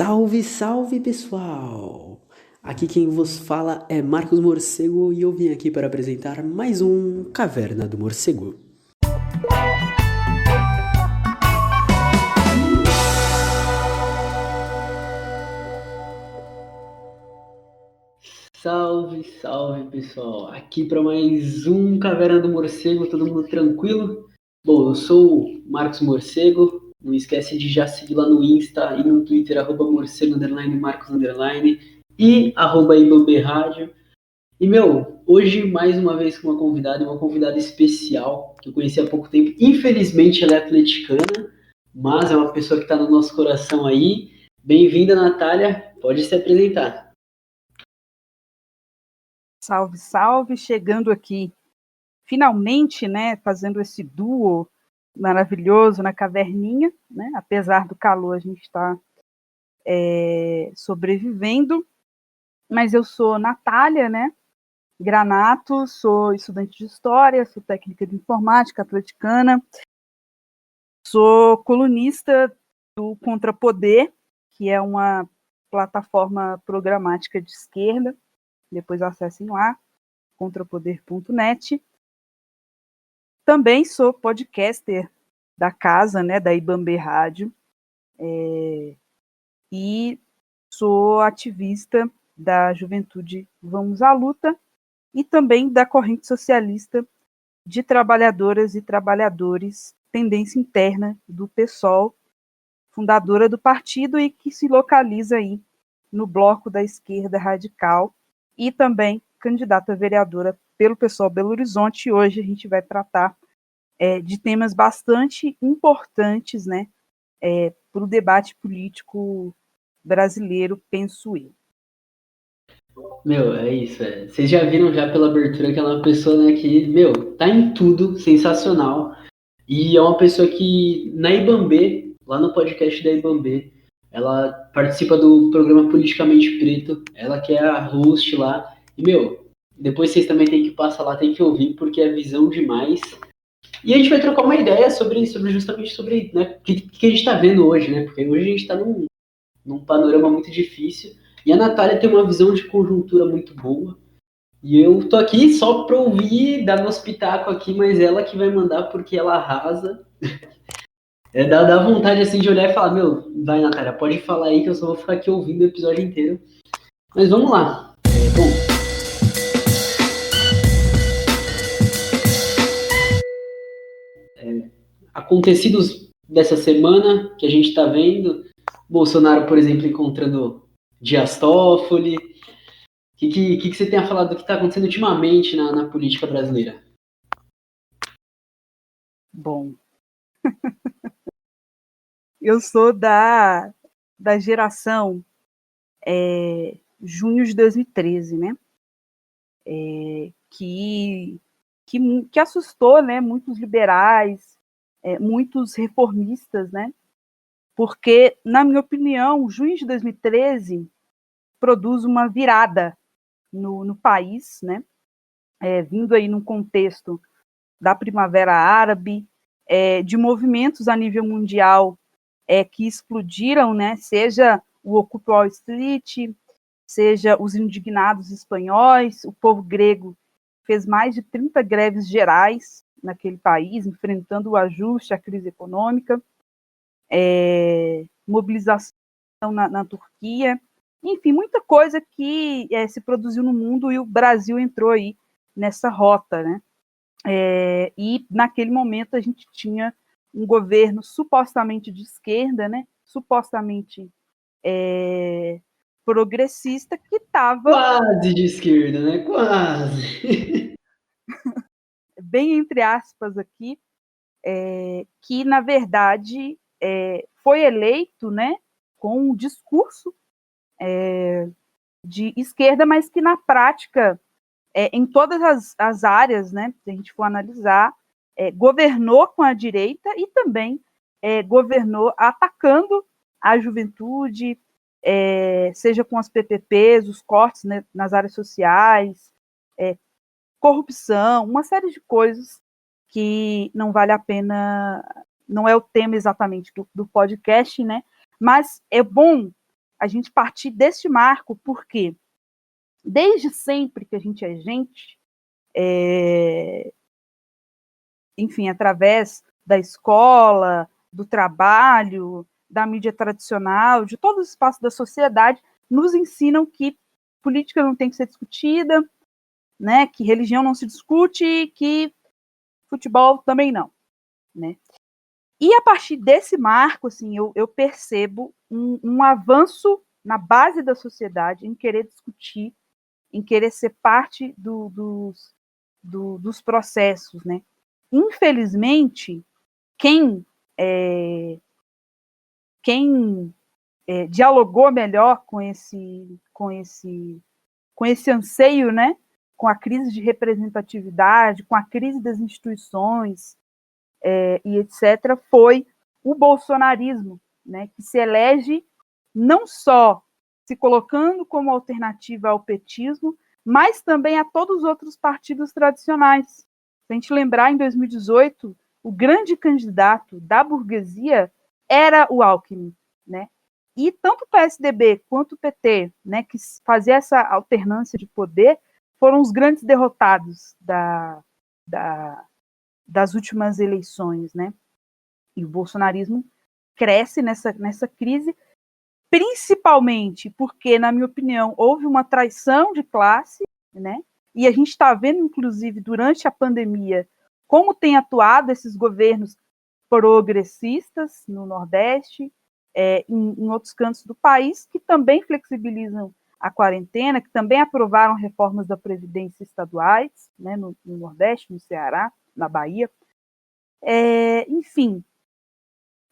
Salve, salve pessoal! Aqui quem vos fala é Marcos Morcego e eu vim aqui para apresentar mais um Caverna do Morcego. Salve, salve pessoal! Aqui para mais um Caverna do Morcego, todo mundo tranquilo? Bom, eu sou o Marcos Morcego, não esquece de já seguir lá no Insta e no Twitter, @morcego_, Marcos_, e @ibamberrádio. E, hoje, mais uma vez, com uma convidada especial, que eu conheci há pouco tempo. Infelizmente, ela é atleticana, mas é uma pessoa que está no nosso coração aí. Bem-vinda, Natália. Pode se apresentar. Salve, salve. Chegando aqui, finalmente, né, fazendo esse duo maravilhoso na caverninha, né? Apesar do calor, a gente está sobrevivendo. Mas eu sou Natália, né? Granato, sou estudante de História, sou técnica de Informática, atleticana, sou colunista do Contrapoder, que é uma plataforma programática de esquerda, depois acessem lá, contrapoder.net. Também sou podcaster da casa, né, da Ibambe Rádio, e sou ativista da Juventude Vamos à Luta e também da Corrente Socialista de Trabalhadoras e Trabalhadores, tendência interna do PSOL, fundadora do partido e que se localiza aí no bloco da esquerda radical e também candidata a vereadora pelo PSOL Belo Horizonte. E hoje a gente vai tratar de temas bastante importantes, né, para o debate político brasileiro, penso eu. É isso. Vocês já viram já pela abertura que ela é uma pessoa, né, que, tá em tudo, sensacional. E é uma pessoa que, na Ibambe, lá no podcast da Ibambe, ela participa do programa Politicamente Preto, ela que é a host lá. E, depois vocês também têm que passar lá, tem que ouvir, porque é visão demais. E a gente vai trocar uma ideia justamente sobre, né, o que a gente está vendo hoje, né? Porque hoje a gente está num panorama muito difícil. E a Natália tem uma visão de conjuntura muito boa. E eu tô aqui só para ouvir, dar meu pitaco aqui, mas ela que vai mandar porque ela arrasa. Dá vontade assim de olhar e falar, vai Natália, pode falar aí que eu só vou ficar aqui ouvindo o episódio inteiro. Mas vamos lá. Acontecidos dessa semana que a gente está vendo, Bolsonaro, por exemplo, encontrando Dias Toffoli. O que você tem a falar do que está acontecendo ultimamente na política brasileira? Bom, eu sou da geração junho de 2013, né? Que assustou, né, muitos liberais, muitos reformistas, né? Porque, na minha opinião, junho de 2013 produz uma virada no país, né? Vindo aí num contexto da Primavera Árabe, de movimentos a nível mundial que explodiram, né? Seja o Occupy Wall Street, seja os indignados espanhóis, o povo grego fez mais de 30 greves gerais naquele país, enfrentando o ajuste, a crise econômica, mobilização na Turquia, enfim, muita coisa que se produziu no mundo e o Brasil entrou aí nessa rota, né? E naquele momento a gente tinha um governo supostamente de esquerda, né? Supostamente progressista, que estava... Quase de esquerda, né? Quase. Bem entre aspas aqui, que, na verdade, foi eleito, né, com um discurso de esquerda, mas que, na prática, em todas as áreas, né, se a gente for analisar, governou com a direita e também governou atacando a juventude, seja com as PPPs, os cortes, né, nas áreas sociais, corrupção, uma série de coisas que não vale a pena, não é o tema exatamente do podcast, né? Mas é bom a gente partir deste marco, porque desde sempre que a gente é gente, enfim, através da escola, do trabalho, da mídia tradicional, de todos os espaços da sociedade, nos ensinam que política não tem que ser discutida, né, que religião não se discute, que futebol também não, né? E a partir desse marco, assim, eu percebo um avanço na base da sociedade em querer discutir, em querer ser parte dos processos, né? Infelizmente, quem dialogou melhor com esse anseio, né, com a crise de representatividade, com a crise das instituições, e etc., foi o bolsonarismo, né, que se elege não só se colocando como alternativa ao petismo, mas também a todos os outros partidos tradicionais. Se a gente lembrar, em 2018, o grande candidato da burguesia era o Alckmin, né? E tanto o PSDB quanto o PT, né, que fazia essa alternância de poder, foram os grandes derrotados das últimas eleições, né? E o bolsonarismo cresce nessa crise, principalmente porque, na minha opinião, houve uma traição de classe, né? E a gente está vendo, inclusive, durante a pandemia, como tem atuado esses governos progressistas no Nordeste, em outros cantos do país, que também flexibilizam a quarentena, que também aprovaram reformas da Previdência estaduais, né, no Nordeste, no Ceará, na Bahia. Enfim.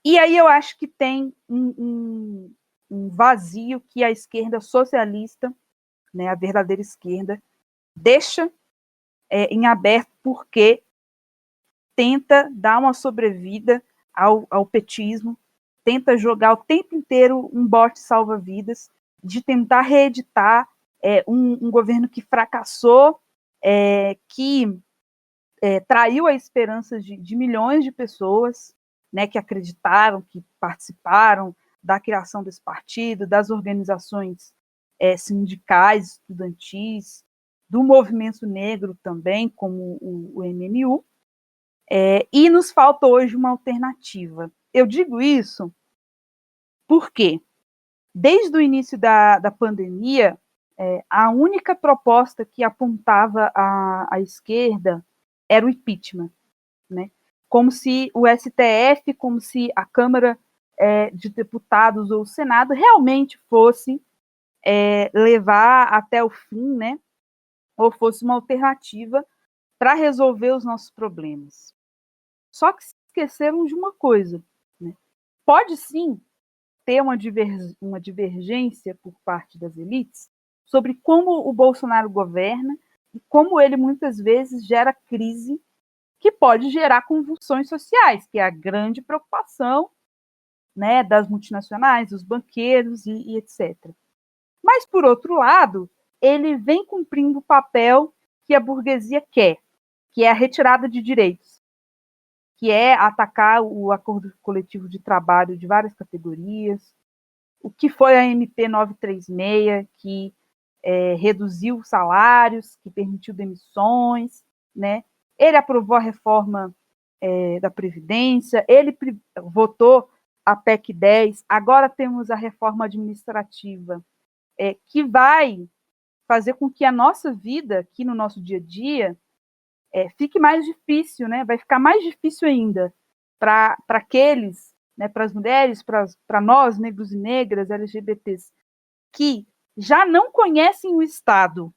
E aí eu acho que tem um vazio que a esquerda socialista, né, a verdadeira esquerda, deixa em aberto, porque tenta dar uma sobrevida ao petismo, tenta jogar o tempo inteiro um bote salva-vidas, de tentar reeditar um governo que fracassou, que traiu a esperança de milhões de pessoas, né, que acreditaram, que participaram da criação desse partido, das organizações sindicais, estudantis, do movimento negro também, como o MNU, e nos falta hoje uma alternativa. Eu digo isso porque, desde o início da pandemia, a única proposta que apontava à esquerda era o impeachment, né? Como se o STF, como se a Câmara de Deputados ou o Senado realmente fosse levar até o fim, né? Ou fosse uma alternativa para resolver os nossos problemas. Só que esqueceram de uma coisa, né? Pode sim ter uma divergência por parte das elites sobre como o Bolsonaro governa e como ele muitas vezes gera crise que pode gerar convulsões sociais, que é a grande preocupação, né, das multinacionais, dos banqueiros e etc. Mas, por outro lado, ele vem cumprindo o papel que a burguesia quer, que é a retirada de direitos, que é atacar o acordo coletivo de trabalho de várias categorias, o que foi a MP 936, que reduziu salários, que permitiu demissões, né? Ele aprovou a reforma da Previdência, ele votou a PEC 10, agora temos a reforma administrativa, que vai fazer com que a nossa vida, aqui no nosso dia a dia, fique mais difícil, né? Vai ficar mais difícil ainda para aqueles, né, para as mulheres, para nós, negros e negras, LGBTs, que já não conhecem o Estado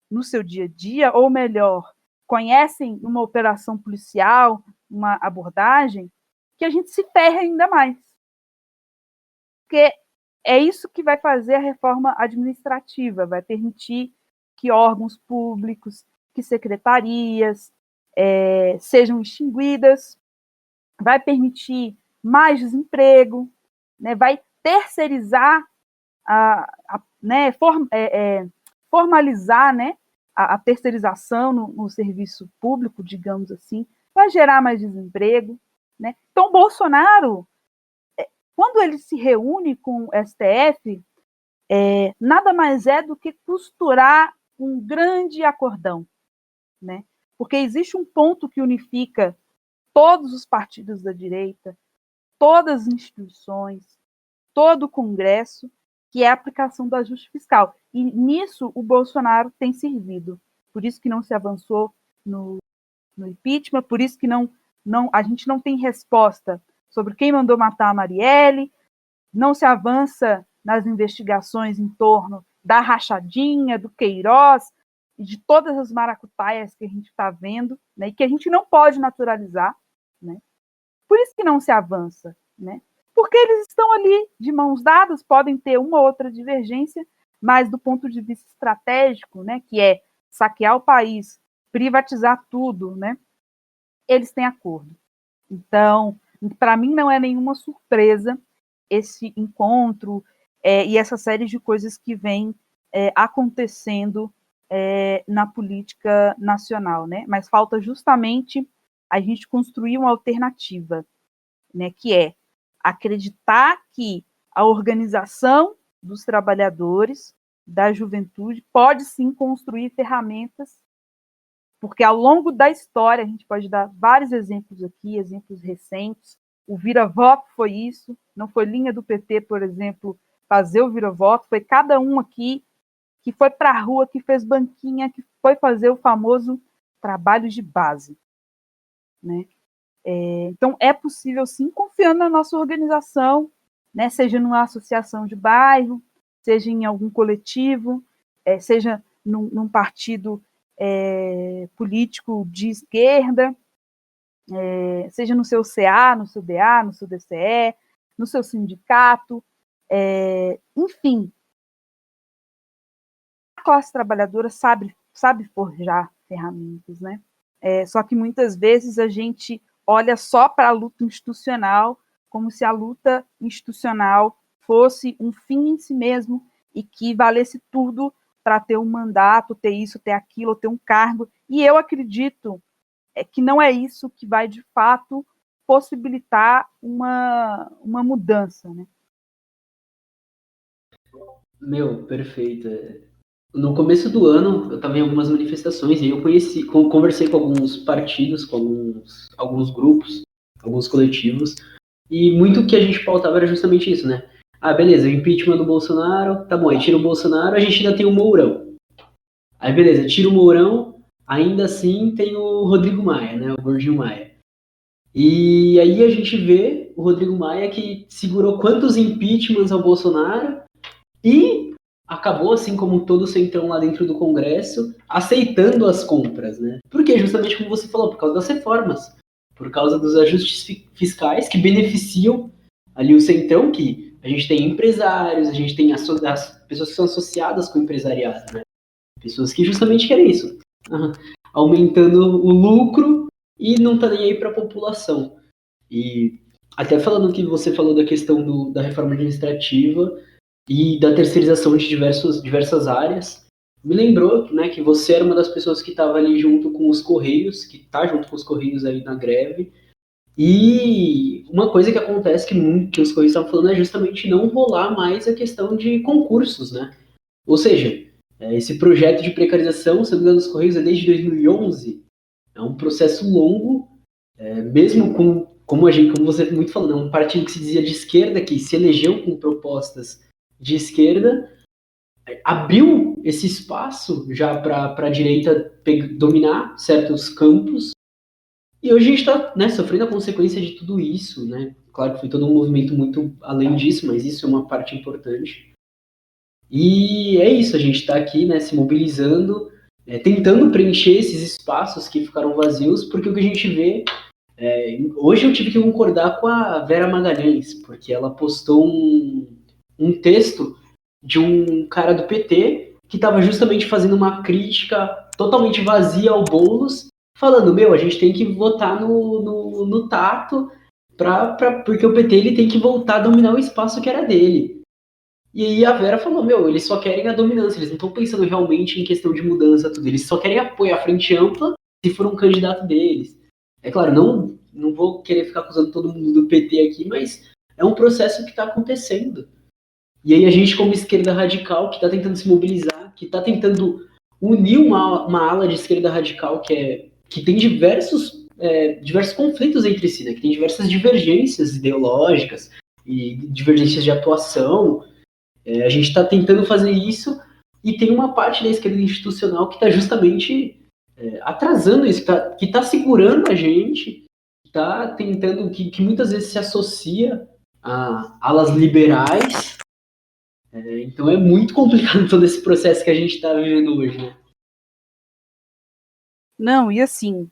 no seu dia a dia, ou melhor, conhecem uma operação policial, uma abordagem, que a gente se ferra ainda mais. Porque é isso que vai fazer a reforma administrativa, vai permitir que órgãos públicos, que secretarias sejam extinguidas, vai permitir mais desemprego, né, vai terceirizar, formalizar, né, a terceirização no serviço público, digamos assim, vai gerar mais desemprego, né? Então, Bolsonaro, quando ele se reúne com o STF, nada mais é do que costurar um grande acordão, né? Porque existe um ponto que unifica todos os partidos da direita, todas as instituições, todo o Congresso, que é a aplicação do ajuste fiscal. E nisso o Bolsonaro tem servido. Por isso que não se avançou no impeachment, por isso que a gente não tem resposta sobre quem mandou matar a Marielle, não se avança nas investigações em torno da rachadinha, do Queiroz, e de todas as maracutaias que a gente está vendo, né, e que a gente não pode naturalizar. Né? Por isso que não se avança. Né? Porque eles estão ali de mãos dadas, podem ter uma ou outra divergência, mas do ponto de vista estratégico, né, que é saquear o país, privatizar tudo, né, eles têm acordo. Então, para mim não é nenhuma surpresa esse encontro e essa série de coisas que vem acontecendo na política nacional, né? Mas falta justamente a gente construir uma alternativa, né? Que é acreditar que a organização dos trabalhadores, da juventude, pode sim construir ferramentas, porque ao longo da história, a gente pode dar vários exemplos aqui, exemplos recentes. O vira-voto foi isso, não foi linha do PT, por exemplo, fazer o vira-voto, foi cada um aqui que foi para a rua, que fez banquinha, que foi fazer o famoso trabalho de base. Né? Então, é possível, sim, confiando na nossa organização, né? Seja numa associação de bairro, seja em algum coletivo, seja num partido político de esquerda, seja no seu CA, no seu DA, no seu DCE, no seu sindicato, enfim. A classe trabalhadora sabe forjar ferramentas, né? Só que muitas vezes a gente olha só para a luta institucional como se a luta institucional fosse um fim em si mesmo e que valesse tudo para ter um mandato, ter isso, ter aquilo, ter um cargo. E eu acredito que não é isso que vai, de fato, possibilitar uma mudança. Né? Meu, perfeito. No começo do ano, eu estava em algumas manifestações e eu conversei com alguns partidos, com alguns grupos, alguns coletivos, e muito que a gente pautava era justamente isso, né? Ah, beleza, o impeachment do Bolsonaro, tá bom, aí tira o Bolsonaro, a gente ainda tem o Mourão. Aí beleza, tira o Mourão, ainda assim tem o Rodrigo Maia, né? O Gordinho Maia. E aí a gente vê o Rodrigo Maia que segurou quantos impeachments ao Bolsonaro e acabou, assim como todo o centrão lá dentro do Congresso, aceitando as compras, né? Porque justamente como você falou, por causa das reformas, por causa dos ajustes fiscais que beneficiam ali o centrão, que a gente tem empresários, a gente tem as pessoas que são associadas com o empresariado, né? Pessoas que justamente querem isso, aumentando o lucro e não tá nem aí para a população. E até falando que você falou da questão da reforma administrativa e da terceirização de diversas áreas, me lembrou, né, que você era uma das pessoas que estava ali junto com os Correios, que está junto com os Correios aí na greve. E uma coisa que acontece que os Correios estavam falando é justamente não rolar mais a questão de concursos, né? Ou seja, esse projeto de precarização, se não me engano, dos Correios é desde 2011, é um processo longo, mesmo como você muito falou, né, um partido que se dizia de esquerda, que se elegeu com propostas de esquerda, abriu esse espaço já para a direita dominar certos campos, e hoje a gente está, né, sofrendo a consequência de tudo isso, né? Claro que foi todo um movimento muito além disso, mas isso é uma parte importante. E é isso, a gente está aqui, né, se mobilizando, tentando preencher esses espaços que ficaram vazios, porque o que a gente vê... hoje eu tive que concordar com a Vera Magalhães, porque ela postou um texto de um cara do PT que estava justamente fazendo uma crítica totalmente vazia ao Boulos, falando, a gente tem que votar no tato, porque o PT ele tem que voltar a dominar o espaço que era dele. E aí a Vera falou, eles só querem a dominância, eles não estão pensando realmente em questão de mudança, tudo, eles só querem apoio à frente ampla se for um candidato deles. É claro, não vou querer ficar acusando todo mundo do PT aqui, mas é um processo que está acontecendo. E aí a gente, como esquerda radical, que está tentando se mobilizar, que está tentando unir uma ala de esquerda radical que tem diversos conflitos entre si, né? Que tem diversas divergências ideológicas e divergências de atuação. A gente está tentando fazer isso e tem uma parte da esquerda institucional que está justamente atrasando isso, que tá segurando a gente, que está tentando, que muitas vezes se associa a alas liberais. Então é muito complicado todo esse processo que a gente está vivendo hoje, né? Não, e assim,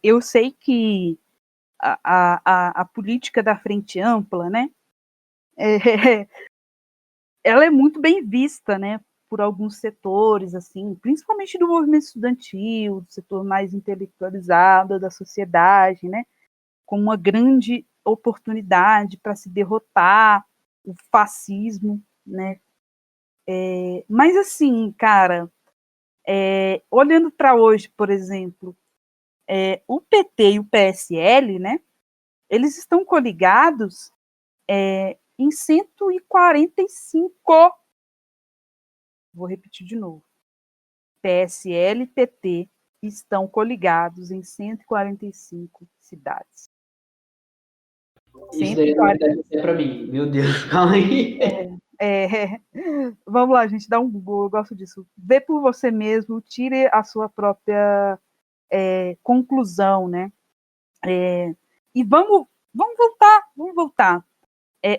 eu sei que a política da frente ampla, né, ela é muito bem vista, né, por alguns setores, assim, principalmente do movimento estudantil, do setor mais intelectualizado da sociedade, né, como uma grande oportunidade para se derrotar o fascismo, né. Mas assim, cara, olhando para hoje, por exemplo, o PT e o PSL, né, eles estão coligados em 145. Vou repetir de novo. PSL e PT estão coligados em 145 cidades. Isso daí é novidade até para mim. Meu Deus, calma aí. Vamos lá, gente, dá um Google, eu gosto disso. Vê por você mesmo, tire a sua própria conclusão, né? E vamos voltar.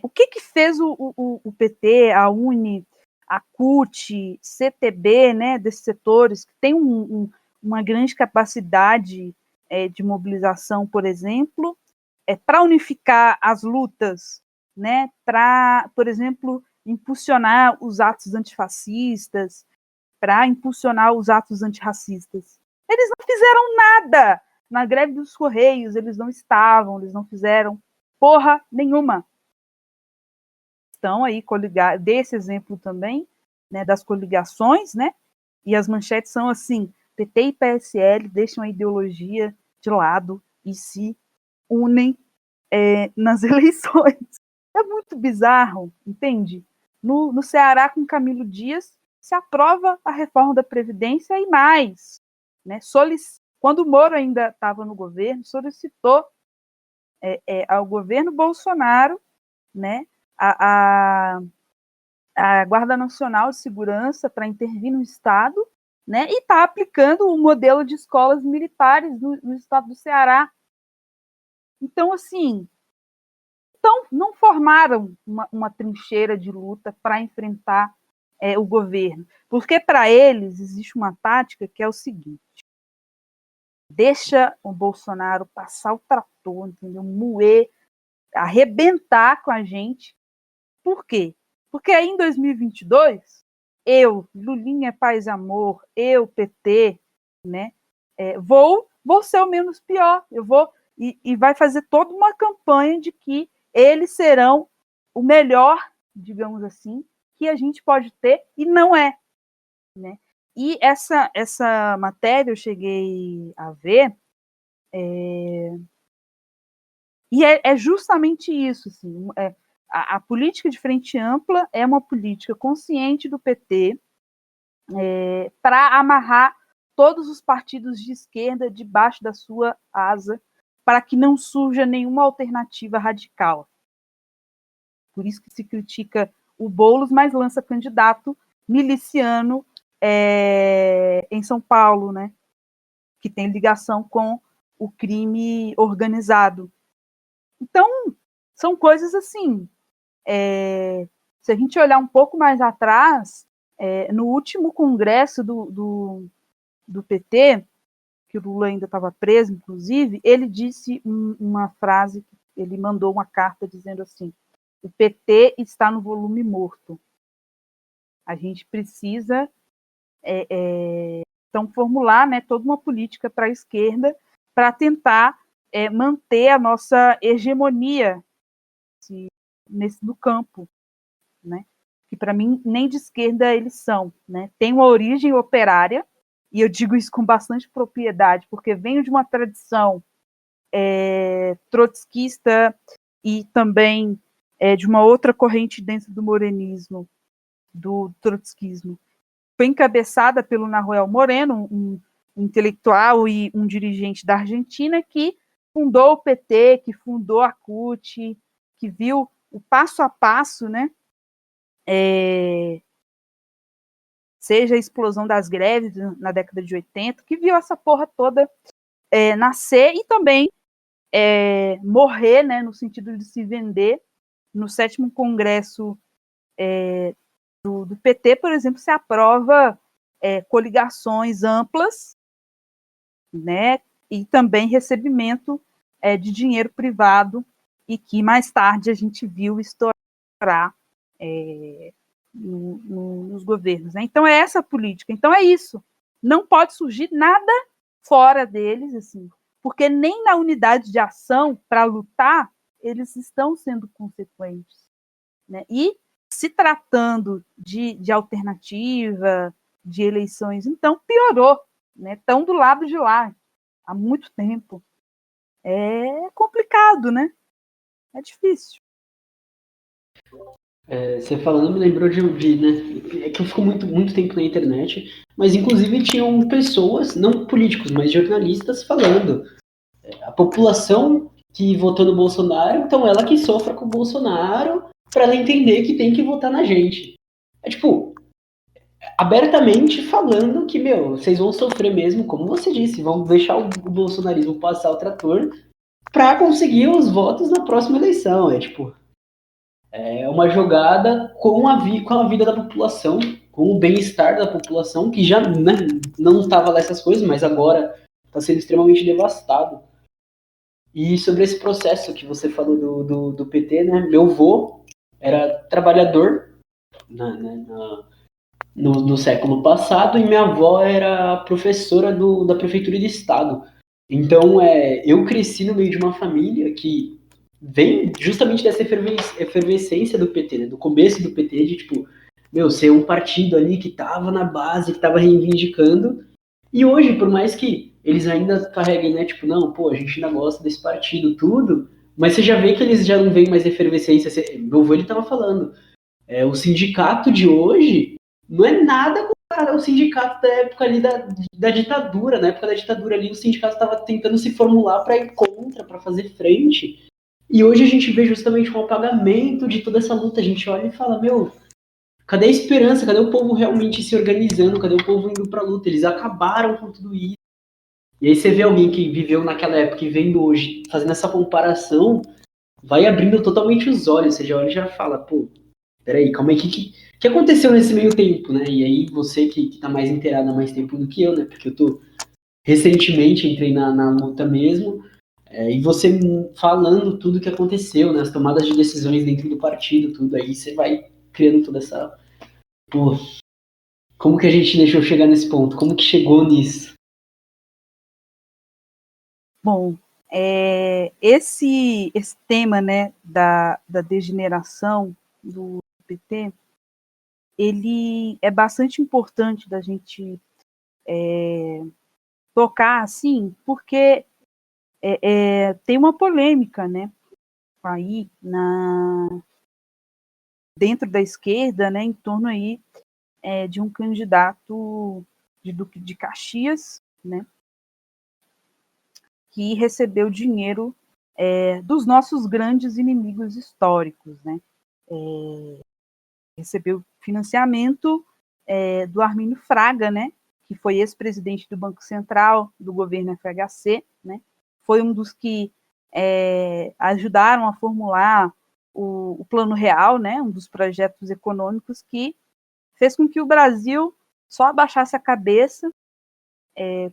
O que fez o PT, a UNE, a CUT, CTB, né, desses setores que tem uma grande capacidade de mobilização, por exemplo, para unificar as lutas, né, para, por exemplo, impulsionar os atos antifascistas, para impulsionar os atos antirracistas. Eles não fizeram nada. Na greve dos Correios, eles não estavam, eles não fizeram porra nenhuma. Estão aí coligados, desse exemplo também, né, das coligações, né, e as manchetes são assim: PT e PSL deixam a ideologia de lado e se unem nas eleições. É muito bizarro, entende? No Ceará, com Camilo Dias, se aprova a reforma da Previdência e mais, né? Quando o Moro ainda estava no governo, solicitou ao governo Bolsonaro, né, a Guarda Nacional de Segurança para intervir no Estado, né, e está aplicando o modelo de escolas militares no estado do Ceará. Então, assim, não formaram uma trincheira de luta para enfrentar o governo. Porque, para eles, existe uma tática que é o seguinte: deixa o Bolsonaro passar o trator, entendeu? Moer, arrebentar com a gente. Por quê? Porque aí em 2022, eu, Lulinha Paz e Amor, eu, PT, né, vou ser o menos pior. Eu vou e vai fazer toda uma campanha de que eles serão o melhor, digamos assim, que a gente pode ter, e não é, né? E essa matéria eu cheguei a ver, e é justamente isso, assim, a política de frente ampla é uma política consciente do PT para amarrar todos os partidos de esquerda debaixo da sua asa, para que não surja nenhuma alternativa radical. Por isso que se critica o Boulos, mas lança candidato miliciano em São Paulo, né, que tem ligação com o crime organizado. Então, são coisas assim. Se a gente olhar um pouco mais atrás, no último congresso do PT, que o Lula ainda estava preso, inclusive, ele disse uma frase, ele mandou uma carta dizendo assim: o PT está no volume morto. A gente precisa então formular, né, toda uma política para a esquerda para tentar manter a nossa hegemonia no campo, né? Que para mim nem de esquerda eles são, né? Tem uma origem operária, e eu digo isso com bastante propriedade, porque venho de uma tradição trotskista e também de uma outra corrente dentro do morenismo, do trotskismo, foi encabeçada pelo Nahuel Moreno, um intelectual e um dirigente da Argentina que fundou o PT, que fundou a CUT, que viu o passo a passo, né? Seja a explosão das greves na década de 80, que viu essa porra toda nascer e também morrer, né, no sentido de se vender. No 7º Congresso do PT, por exemplo, se aprova coligações amplas, né, e também recebimento de dinheiro privado, e que mais tarde a gente viu estourar nos governos. Né? Então é essa política. Então é isso. Não pode surgir nada fora deles, assim, porque nem na unidade de ação para lutar eles estão sendo consequentes. Né? E se tratando de alternativa, de eleições, então piorou. Né? Estão do lado de lá há muito tempo. É complicado, né? É difícil. Você falando me lembrou né? É que eu fico muito tempo na internet, mas inclusive tinham pessoas, não políticos, mas jornalistas falando. A população que votou no Bolsonaro, então ela que sofra com o Bolsonaro para ela entender que tem que votar na gente. É tipo, abertamente falando que, vocês vão sofrer mesmo, como você disse, vão deixar o bolsonarismo passar o trator para conseguir os votos na próxima eleição. É tipo, é uma jogada com a vida da população, com o bem-estar da população, que já né, não estava lá essas coisas, mas agora está sendo extremamente devastado. E sobre esse processo que você falou do PT, né? Meu avô era trabalhador no século passado e minha avó era professora da prefeitura de estado. Então, eu cresci no meio de uma família que vem justamente dessa efervescência do PT, né? Do começo do PT, de tipo, ser um partido ali que estava na base, que estava reivindicando. E hoje, por mais que eles ainda carreguem, né? Tipo, não, pô, a gente ainda gosta desse partido, tudo, mas você já vê que eles já não veem mais efervescência. Meu avô, ele tava falando, o sindicato de hoje não é nada comparado ao sindicato da época ali da ditadura. Na época da ditadura ali, o sindicato estava tentando se formular para ir contra, para fazer frente. E hoje a gente vê justamente um apagamento de toda essa luta. A gente olha e fala, cadê a esperança? Cadê o povo realmente se organizando? Cadê o povo indo pra luta? Eles acabaram com tudo isso. E aí você vê alguém que viveu naquela época e vendo hoje, fazendo essa comparação, vai abrindo totalmente os olhos. Você já olha e já fala, pô, peraí, calma aí, o que aconteceu nesse meio tempo, né? E aí você que tá mais inteirado há mais tempo do que eu, né? Porque eu tô recentemente entrei na luta mesmo, e você falando tudo que aconteceu, né? As tomadas de decisões dentro do partido, tudo, aí você vai criando toda essa. Pô, como que a gente deixou chegar nesse ponto? Como que chegou nisso? Bom, esse tema, né, da degeneração do PT, ele é bastante importante da gente tocar, assim, porque tem uma polêmica, né, aí dentro da esquerda, né, em torno aí de um candidato de Duque de Caxias, né, que recebeu dinheiro dos nossos grandes inimigos históricos, né? Recebeu financiamento do Armínio Fraga, né? Que foi ex-presidente do Banco Central do governo FHC, né? Foi um dos que ajudaram a formular o Plano Real, né? Um dos projetos econômicos que fez com que o Brasil só abaixasse a cabeça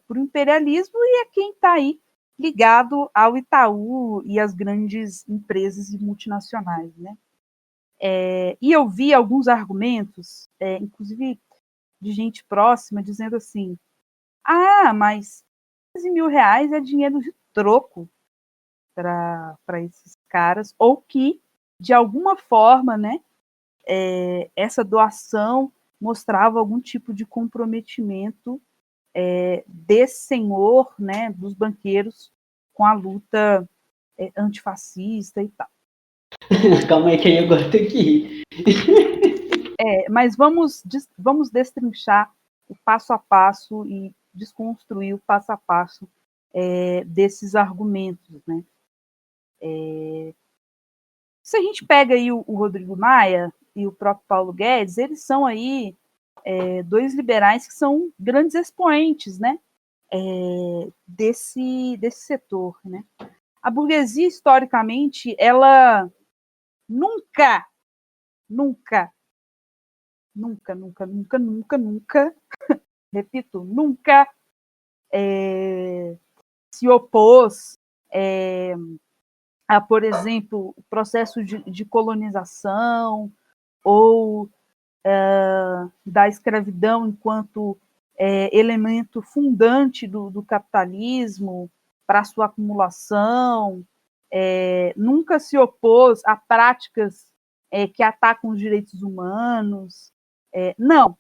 por imperialismo, e é quem está aí ligado ao Itaú e às grandes empresas e multinacionais. Né? E eu vi alguns argumentos, inclusive de gente próxima, dizendo assim, mas R$15.000 é dinheiro de troco para esses caras, ou que, de alguma forma, né, essa doação mostrava algum tipo de comprometimento desse senhor, né, dos banqueiros, com a luta antifascista e tal. Calma aí que aí agora tem que ir. Mas vamos destrinchar o passo a passo e desconstruir o passo a passo desses argumentos, né? Se a gente pega aí o Rodrigo Maia e o próprio Paulo Guedes, eles são aí dois liberais que são grandes expoentes, né? Desse setor, né? A burguesia, historicamente, ela nunca, repito, nunca se opôs a, por exemplo, o processo de colonização ou da escravidão enquanto elemento fundante do capitalismo para sua acumulação, nunca se opôs a práticas que atacam os direitos humanos. Não,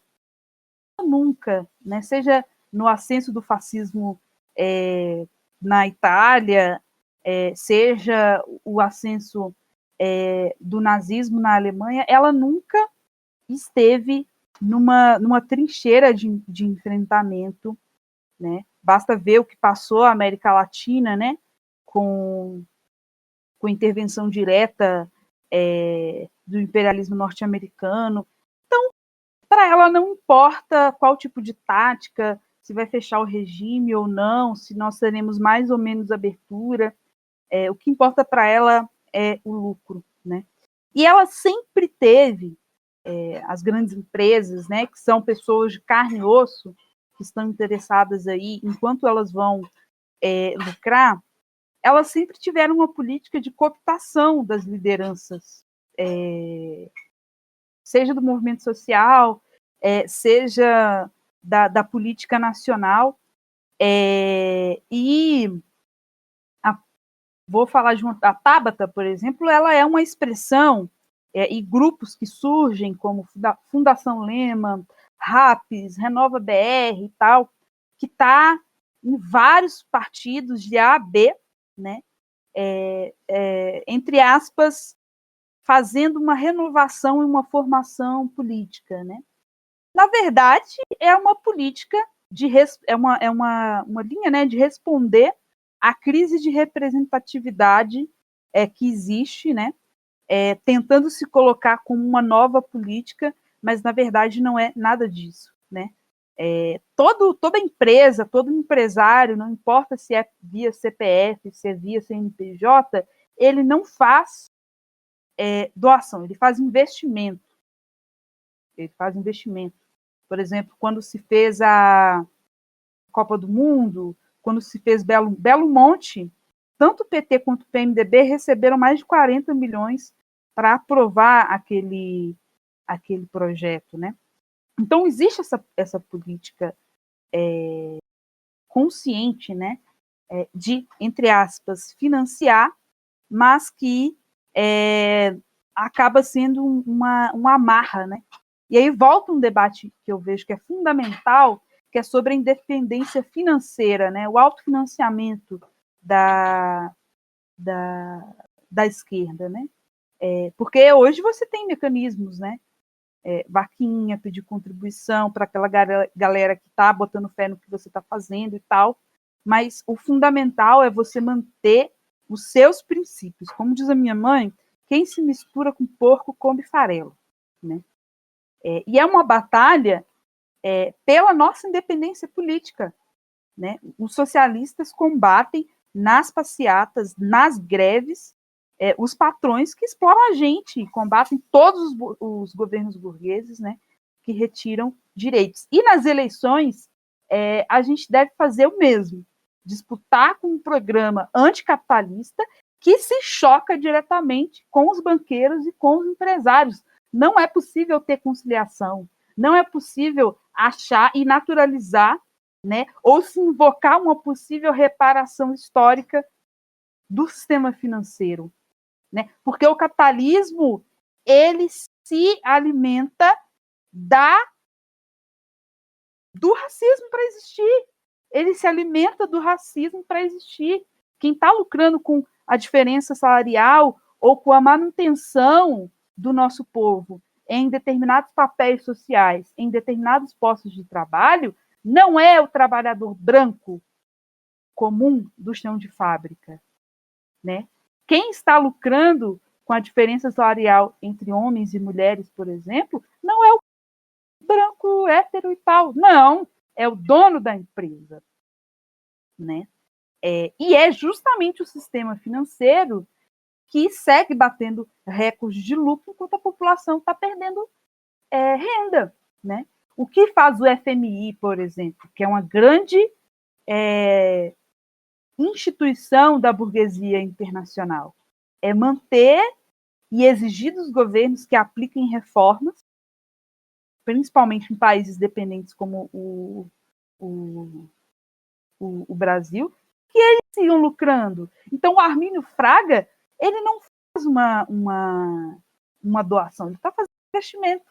nunca, né? Seja no ascenso do fascismo na Itália, seja o ascenso do nazismo na Alemanha, ela nunca esteve numa trincheira de enfrentamento, né? Basta ver o que passou a América Latina, né? Com intervenção direta do imperialismo norte-americano. Então, para ela não importa qual tipo de tática, se vai fechar o regime ou não, se nós teremos mais ou menos abertura, o que importa para ela é o lucro, né? E ela sempre teve as grandes empresas, né, que são pessoas de carne e osso, que estão interessadas aí, enquanto elas vão lucrar, elas sempre tiveram uma política de cooptação das lideranças, seja do movimento social, seja da política nacional, e vou falar de a Tabata, por exemplo, ela é uma expressão e grupos que surgem como Fundação Lema, RAPS, Renova BR e tal, que está em vários partidos de A a B, né? Entre aspas, fazendo uma renovação e uma formação política, né? Na verdade, é uma política uma linha, né, de responder à crise de representatividade que existe, né? Tentando se colocar como uma nova política, mas na verdade não é nada disso, né? Toda empresa, todo empresário, não importa se é via CPF, se é via CNPJ, ele não faz doação, ele faz investimento. Ele faz investimento. Por exemplo, quando se fez a Copa do Mundo, quando se fez Belo Monte, tanto o PT quanto o PMDB receberam mais de 40 milhões para aprovar aquele projeto, né? Então, existe essa política consciente, né, de, entre aspas, financiar, mas que acaba sendo uma amarra, né? E aí volta um debate que eu vejo que é fundamental, que é sobre a independência financeira, né? O autofinanciamento da esquerda, né? Porque hoje você tem mecanismos, né? Vaquinha, pedir contribuição para aquela galera que está botando fé no que você está fazendo e tal, mas o fundamental é você manter os seus princípios. Como diz a minha mãe, quem se mistura com porco come farelo, né? E é uma batalha pela nossa independência política, né? Os socialistas combatem nas passeatas, nas greves, os patrões que exploram a gente, combatem todos os governos burgueses, né, que retiram direitos. E nas eleições, a gente deve fazer o mesmo, disputar com um programa anticapitalista que se choca diretamente com os banqueiros e com os empresários. Não é possível ter conciliação, não é possível achar e naturalizar, né, ou se invocar uma possível reparação histórica do sistema financeiro, né? Porque o capitalismo ele se alimenta do racismo para existir. Ele se alimenta do racismo para existir. Quem está lucrando com a diferença salarial ou com a manutenção do nosso povo em determinados papéis sociais, em determinados postos de trabalho, não é o trabalhador branco comum do chão de fábrica, né? Quem está lucrando com a diferença salarial entre homens e mulheres, por exemplo, não é o branco hétero e tal, não, é o dono da empresa, né? E é justamente o sistema financeiro que segue batendo recordes de lucro enquanto a população está perdendo renda, né? O que faz o FMI, por exemplo, que é uma grande instituição da burguesia internacional, é manter e exigir dos governos que apliquem reformas, principalmente em países dependentes como o Brasil, que eles sigam lucrando. Então, o Armínio Fraga, ele não faz uma doação, ele está fazendo investimento.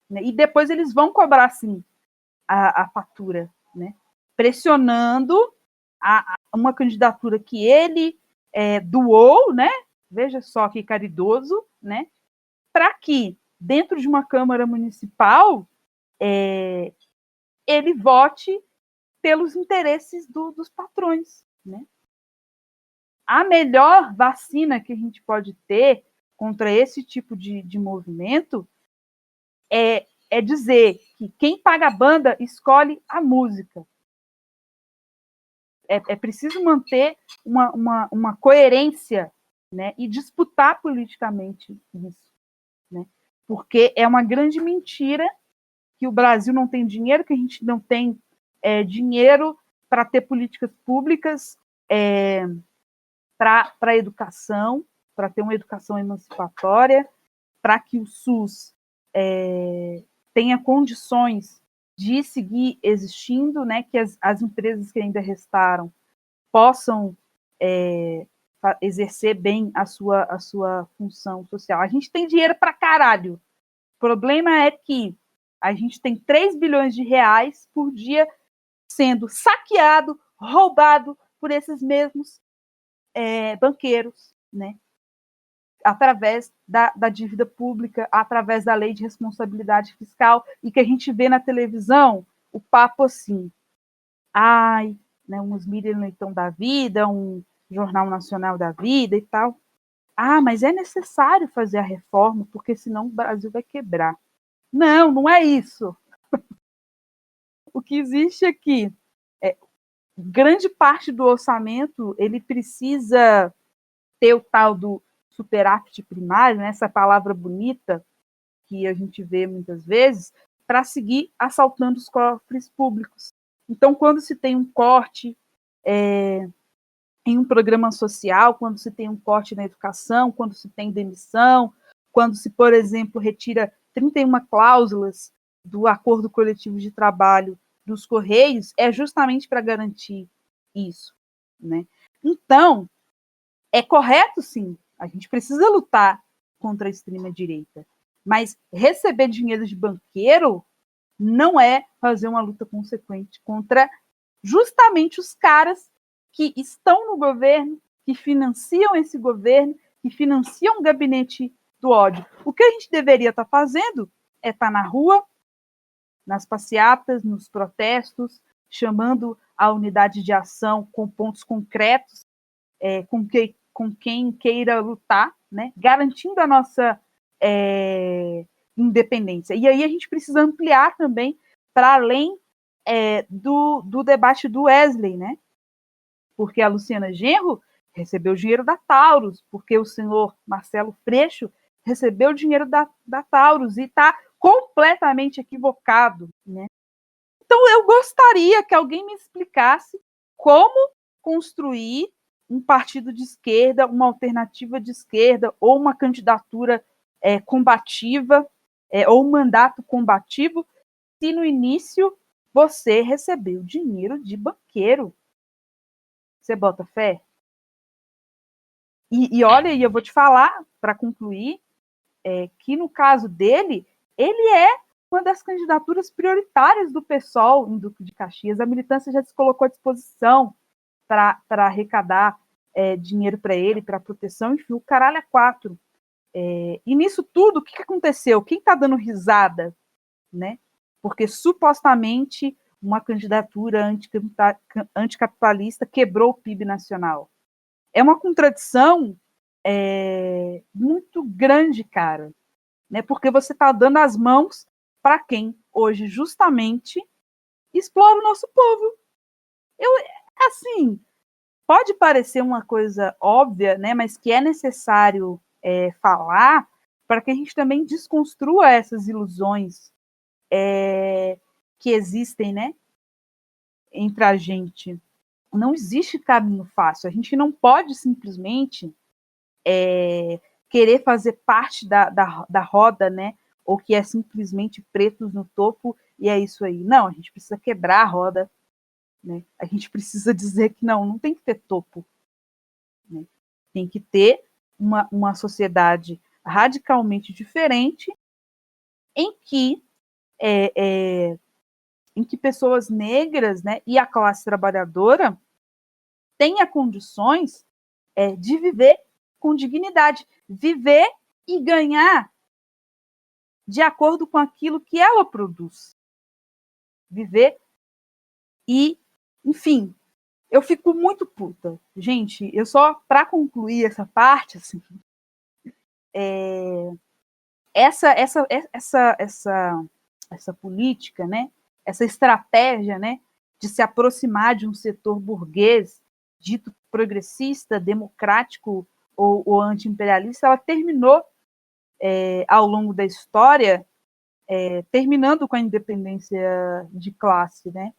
Né? E depois eles vão cobrar, sim, a fatura, né? Pressionando uma candidatura que ele doou, né? Veja só que caridoso, né? Para que, dentro de uma Câmara Municipal, ele vote pelos interesses dos patrões, né? A melhor vacina que a gente pode ter contra esse tipo de movimento é dizer que quem paga a banda escolhe a música. É preciso manter uma coerência, né, e disputar politicamente isso. Né? Porque é uma grande mentira que o Brasil não tem dinheiro, que a gente não tem dinheiro para ter políticas públicas para a educação, para ter uma educação emancipatória, para que o SUS tenha condições de seguir existindo, né, que as empresas que ainda restaram possam exercer bem a sua função social. A gente tem dinheiro para caralho. O problema é que a gente tem 3 bilhões de reais por dia sendo saqueado, roubado por esses mesmos banqueiros, né? Através da dívida pública, através da lei de responsabilidade fiscal, e que a gente vê na televisão o papo assim, né, uns Miriam Leitão da vida, um Jornal Nacional da vida e tal. Mas é necessário fazer a reforma, porque senão o Brasil vai quebrar. Não, não é isso. O que existe aqui grande parte do orçamento ele precisa ter o tal do superávit primário, né, essa palavra bonita que a gente vê muitas vezes, para seguir assaltando os cofres públicos. Então, quando se tem um corte em um programa social, quando se tem um corte na educação, quando se tem demissão, quando se, por exemplo, retira 31 cláusulas do acordo coletivo de trabalho dos Correios, é justamente para garantir isso. Né? Então, é correto, sim, a gente precisa lutar contra a extrema-direita, mas receber dinheiro de banqueiro não é fazer uma luta consequente contra justamente os caras que estão no governo, que financiam esse governo, que financiam o gabinete do ódio. O que a gente deveria estar fazendo é estar na rua, nas passeatas, nos protestos, chamando a unidade de ação com pontos concretos, com quem queira lutar, né? Garantindo a nossa independência. E aí a gente precisa ampliar também para além do debate do Wesley, né? Porque a Luciana Genro recebeu dinheiro da Taurus, porque o senhor Marcelo Freixo recebeu dinheiro da Taurus e está completamente equivocado, né? Então eu gostaria que alguém me explicasse como construir um partido de esquerda, uma alternativa de esquerda, ou uma candidatura combativa, ou um mandato combativo, se no início você recebeu dinheiro de banqueiro. Você bota fé? E olha, eu vou te falar, para concluir, que no caso dele, ele é uma das candidaturas prioritárias do PSOL em Duque de Caxias. A militância já se colocou à disposição para arrecadar dinheiro para ele, para proteção, enfim, o caralho é 4. E nisso tudo, o que aconteceu? Quem está dando risada, né? Porque supostamente uma candidatura anticapitalista quebrou o PIB nacional. É uma contradição muito grande, cara, né? Porque você está dando as mãos para quem hoje justamente explora o nosso povo. Assim, pode parecer uma coisa óbvia, né? Mas que é necessário falar para que a gente também desconstrua essas ilusões que existem, né, entre a gente. Não existe caminho fácil. A gente não pode simplesmente querer fazer parte da roda, né, ou que é simplesmente pretos no topo e é isso aí. Não, a gente precisa quebrar a roda, né? A gente precisa dizer que não tem que ter topo, né? Tem que ter uma sociedade radicalmente diferente em que pessoas negras, né, e a classe trabalhadora tenha condições de viver com dignidade, viver e ganhar de acordo com aquilo que ela produz. Viver e, enfim, eu fico muito puta. Gente, eu só, para concluir essa parte, assim, essa política, né, essa estratégia, né, de se aproximar de um setor burguês dito progressista, democrático ou anti-imperialista, ela terminou ao longo da história, terminando com a independência de classe, né?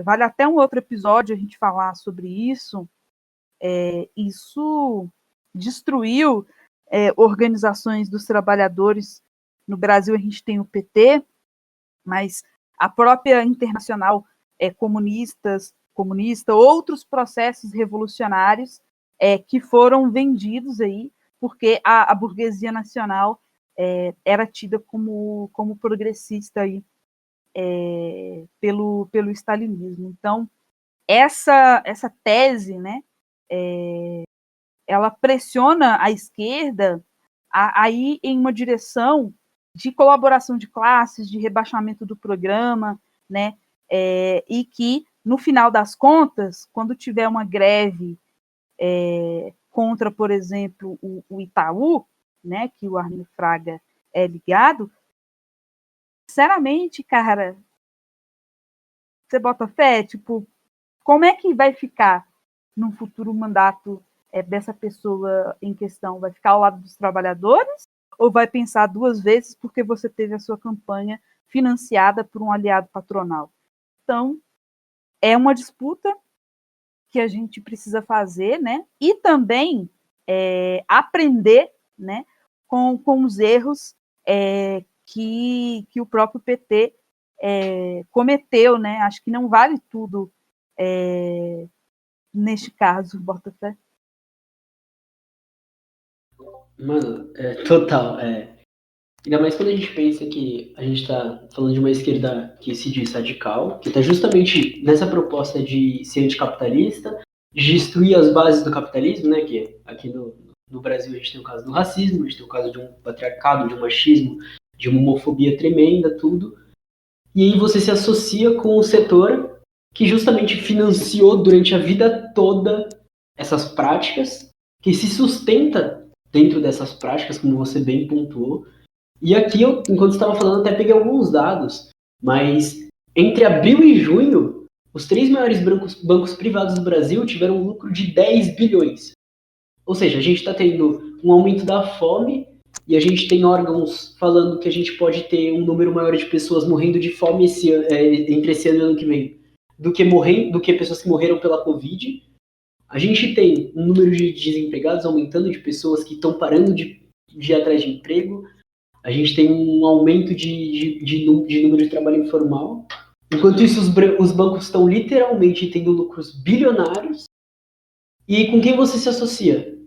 Vale até um outro episódio a gente falar sobre isso. Isso destruiu organizações dos trabalhadores. No Brasil a gente tem o PT, mas a própria Internacional comunista, outros processos revolucionários que foram vendidos aí, porque a burguesia nacional era tida como progressista aí, pelo stalinismo. Então, essa tese, né, ela pressiona a esquerda a ir em uma direção de colaboração de classes, de rebaixamento do programa, né, e que, no final das contas, quando tiver uma greve contra, por exemplo, o Itaú, né, que o Arminio Fraga é ligado, sinceramente, cara, você bota fé, tipo, como é que vai ficar no futuro mandato dessa pessoa em questão? Vai ficar ao lado dos trabalhadores ou vai pensar 2 vezes porque você teve a sua campanha financiada por um aliado patronal? Então, é uma disputa que a gente precisa fazer, né? E também aprender, né, com os erros que o próprio PT cometeu, né? Acho que não vale tudo neste caso, Botafé. Mano, total. Ainda mais quando a gente pensa que a gente está falando de uma esquerda que se diz radical, que está justamente nessa proposta de ser anticapitalista, de destruir as bases do capitalismo, né? Que aqui no Brasil a gente tem o caso do racismo, a gente tem o caso de um patriarcado, de um machismo, de uma homofobia tremenda, tudo. E aí você se associa com o setor que justamente financiou durante a vida toda essas práticas, que se sustenta dentro dessas práticas, como você bem pontuou. E aqui, eu, enquanto estava falando, até peguei alguns dados, mas entre abril e junho, os 3 maiores bancos privados do Brasil tiveram um lucro de 10 bilhões. Ou seja, a gente está tendo um aumento da fome e a gente tem órgãos falando que a gente pode ter um número maior de pessoas morrendo de fome entre esse ano e ano que vem do que pessoas que morreram pela Covid. A gente tem um número de desempregados aumentando, de pessoas que estão parando de ir atrás de emprego. A gente tem um aumento de número de trabalho informal. Enquanto isso, os bancos estão literalmente tendo lucros bilionários. E com quem você se associa?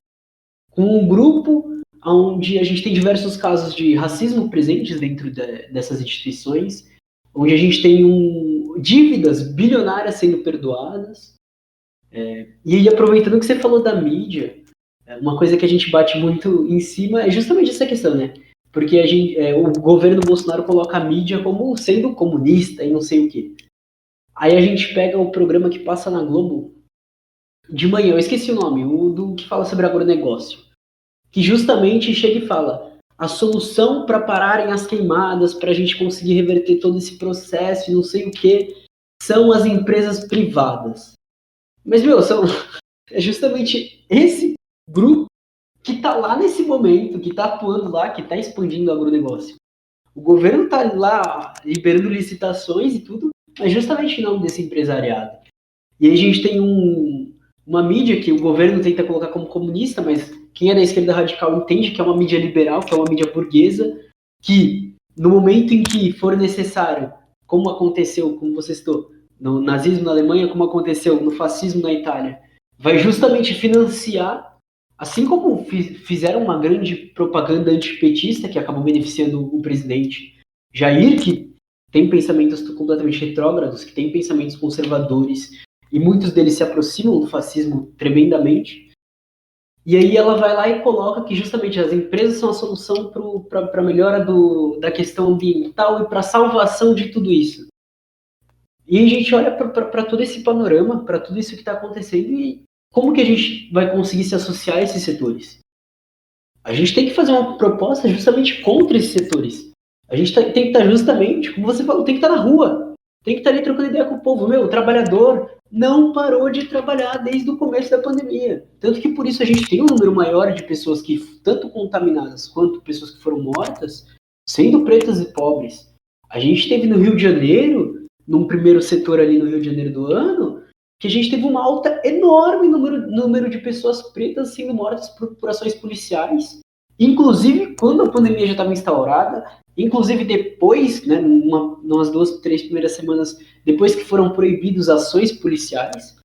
Com um grupo onde a gente tem diversos casos de racismo presentes dentro dessas instituições, onde a gente tem dívidas bilionárias sendo perdoadas, E aí, aproveitando que você falou da mídia, uma coisa que a gente bate muito em cima é justamente essa questão, né? Porque o governo Bolsonaro coloca a mídia como sendo comunista e não sei o quê. Aí a gente pega o programa que passa na Globo de manhã, eu esqueci o nome, o do que fala sobre agronegócio, que justamente chega e fala a solução para pararem as queimadas, para a gente conseguir reverter todo esse processo e não sei o quê, são as empresas privadas. Mas, meu, é justamente esse grupo que está lá nesse momento, que está atuando lá, que está expandindo o agronegócio. O governo está lá liberando licitações e tudo, mas justamente em nome desse empresariado. E aí a gente tem uma mídia que o governo tenta colocar como comunista, mas quem é da esquerda radical entende que é uma mídia liberal, que é uma mídia burguesa, que no momento em que for necessário, como aconteceu, como você citou, no nazismo na Alemanha, como aconteceu no fascismo na Itália, vai justamente financiar, assim como fizeram uma grande propaganda antipetista que acabou beneficiando o presidente Jair, que tem pensamentos completamente retrógrados, que tem pensamentos conservadores, e muitos deles se aproximam do fascismo tremendamente. E aí ela vai lá e coloca que justamente as empresas são a solução para a melhora da questão ambiental e para a salvação de tudo isso. E a gente olha para todo esse panorama, para tudo isso que está acontecendo e como que a gente vai conseguir se associar a esses setores? A gente tem que fazer uma proposta justamente contra esses setores. A gente tem que estar justamente, como você falou, tem que estar na rua. Tem que estar ali trocando ideia com o povo. Meu, o trabalhador não parou de trabalhar desde o começo da pandemia. Tanto que por isso a gente tem um número maior de pessoas que, tanto contaminadas quanto pessoas que foram mortas, sendo pretas e pobres. A gente teve no Rio de Janeiro, num primeiro setor ali no Rio de Janeiro do ano, que a gente teve uma alta enorme número de pessoas pretas sendo mortas por ações policiais, inclusive quando a pandemia já estava instaurada, inclusive depois, né, numas 2, 3 primeiras semanas depois que foram proibidas ações policiais.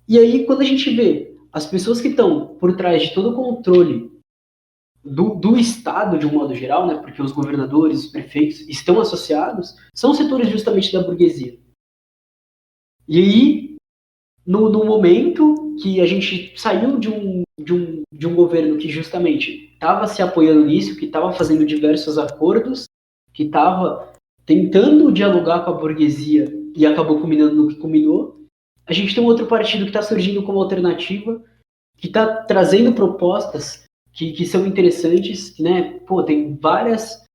E aí, quando a gente vê as pessoas que estão por trás de todo o controle do Estado, de um modo geral, né, porque os governadores, os prefeitos estão associados, são setores justamente da burguesia. E aí, no momento que a gente saiu de um governo que justamente estava se apoiando nisso, que estava fazendo diversos acordos, que estava tentando dialogar com a burguesia e acabou culminando no que culminou, a gente tem um outro partido que está surgindo como alternativa, que está trazendo propostas que são interessantes, né? Pô, tem várias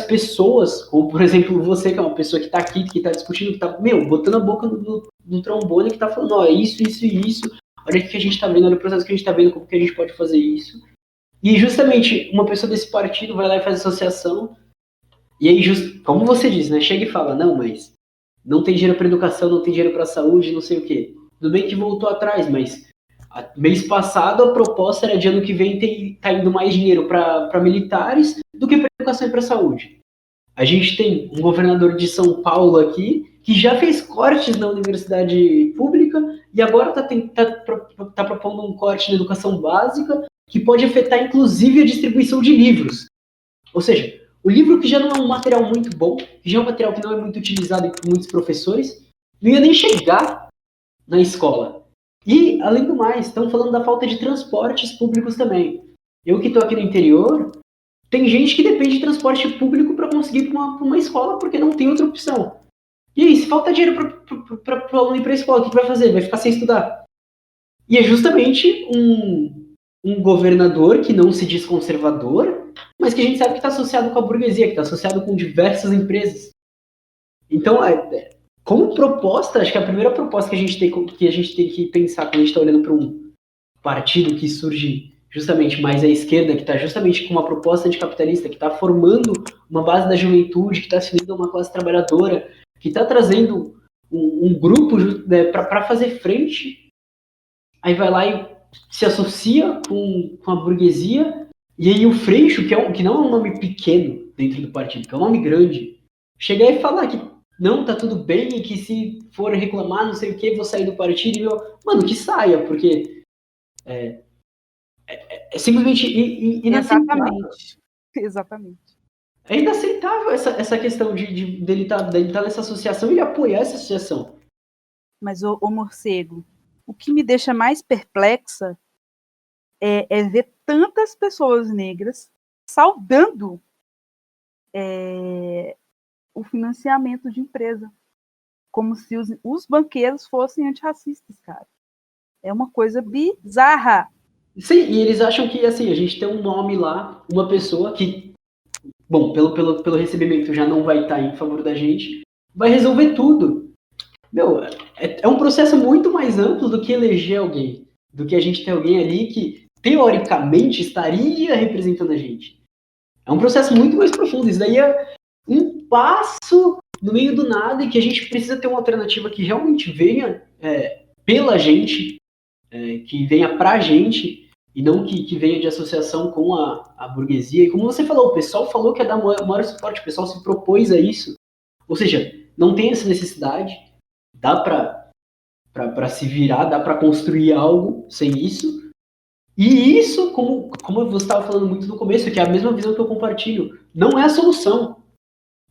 pessoas, como por exemplo você, que é uma pessoa que está aqui, que está discutindo, que está, botando a boca no trombone, que está falando, ó, isso e isso, olha o que a gente está vendo, olha o processo que a gente está vendo, como que a gente pode fazer isso. E justamente uma pessoa desse partido vai lá e faz associação, e aí, como você diz, né, chega e fala, não, mas não tem dinheiro para educação, não tem dinheiro para saúde, não sei o quê. Tudo bem que voltou atrás, mas mês passado a proposta era de ano que vem tá indo mais dinheiro para militares do que para educação e para saúde. A gente tem um governador de São Paulo aqui que já fez cortes na universidade pública e agora tá propondo um corte na educação básica que pode afetar inclusive a distribuição de livros. Ou seja, o livro que já não é um material muito bom, que já é um material que não é muito utilizado por muitos professores, não ia nem chegar na escola. E, além do mais, estão falando da falta de transportes públicos também. Eu que estou aqui no interior, tem gente que depende de transporte público para conseguir ir para uma escola porque não tem outra opção. E aí, se falta dinheiro para o aluno ir para a escola, o que vai fazer? Vai ficar sem estudar. E é justamente um governador que não se diz conservador, mas que a gente sabe que está associado com a burguesia, que está associado com diversas empresas. Então, como proposta, acho que a primeira proposta que a gente tem que pensar quando a gente está olhando para um partido que surge justamente mais à esquerda, que está justamente com uma proposta anticapitalista, que está formando uma base da juventude, que está se unindo a uma classe trabalhadora, que está trazendo um grupo, né, para fazer frente, aí vai lá e se associa com a burguesia, e aí o Freixo, que não é um nome pequeno dentro do partido, que é um nome grande, chegar e falar que não, tá tudo bem, e que se for reclamar, não sei o que, vou sair do partido, e mano, que saia, porque é simplesmente inaceitável. Exatamente. É inaceitável essa questão dele tá nessa associação e apoiar essa associação. Mas, ô morcego, o que me deixa mais perplexa é ver tantas pessoas negras saudando o financiamento de empresa, como se os banqueiros fossem antirracistas, cara. É uma coisa bizarra. Sim, e eles acham que, assim, a gente tem um nome lá, uma pessoa que, bom, pelo recebimento já não vai estar em favor da gente, vai resolver tudo. Meu, é um processo muito mais amplo do que eleger alguém, do que a gente ter alguém ali que, teoricamente, estaria representando a gente. É um processo muito mais profundo. Isso daí é um passo no meio do nada e que a gente precisa ter uma alternativa que realmente venha pela gente, que venha pra gente, e não que venha de associação com a burguesia. E como você falou, o pessoal falou que ia dar maior suporte, o pessoal se propôs a isso. Ou seja, não tem essa necessidade, dá para se virar, dá para construir algo sem isso. E isso, como você estava falando muito no começo, que é a mesma visão que eu compartilho, não é a solução.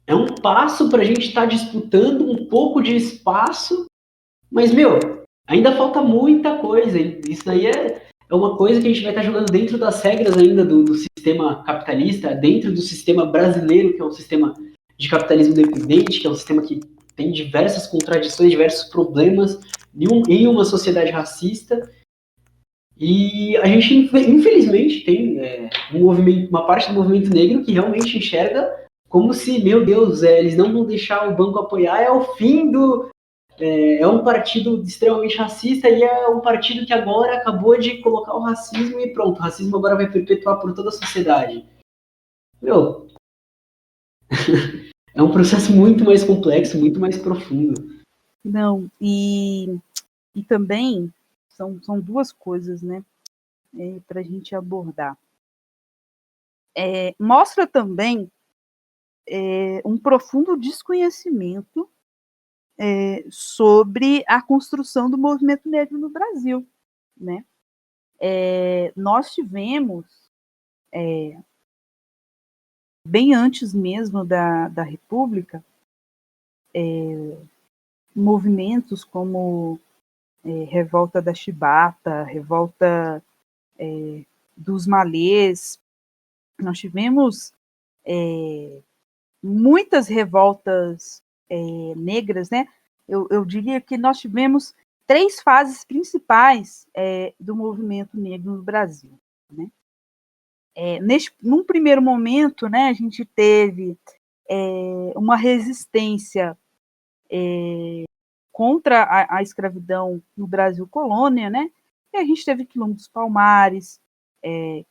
É um passo para a gente estar disputando um pouco de espaço, mas, meu, ainda falta muita coisa. Isso daí é uma coisa que a gente vai estar jogando dentro das regras ainda do sistema capitalista, dentro do sistema brasileiro, que é um sistema de capitalismo dependente, que é um sistema que tem diversas contradições, diversos problemas em uma sociedade racista. E a gente, infelizmente, tem uma parte do movimento negro que realmente enxerga como se, meu Deus, eles não vão deixar o banco apoiar, é o fim do. É um partido extremamente racista e é um partido que agora acabou de colocar o racismo e pronto, o racismo agora vai perpetuar por toda a sociedade. Meu, é um processo muito mais complexo, muito mais profundo. Não, e também são duas coisas, né, para a gente abordar. Mostra também um profundo desconhecimento sobre a construção do movimento negro no Brasil, né? Nós tivemos, bem antes mesmo da República, movimentos como Revolta da Chibata, Revolta dos Malês. Nós tivemos muitas revoltas negras, né? Eu diria que nós tivemos 3 fases principais do movimento negro no Brasil, né? Num primeiro momento, né, a gente teve uma resistência contra a escravidão no Brasil colônia, né? E a gente teve Quilombo dos Palmares,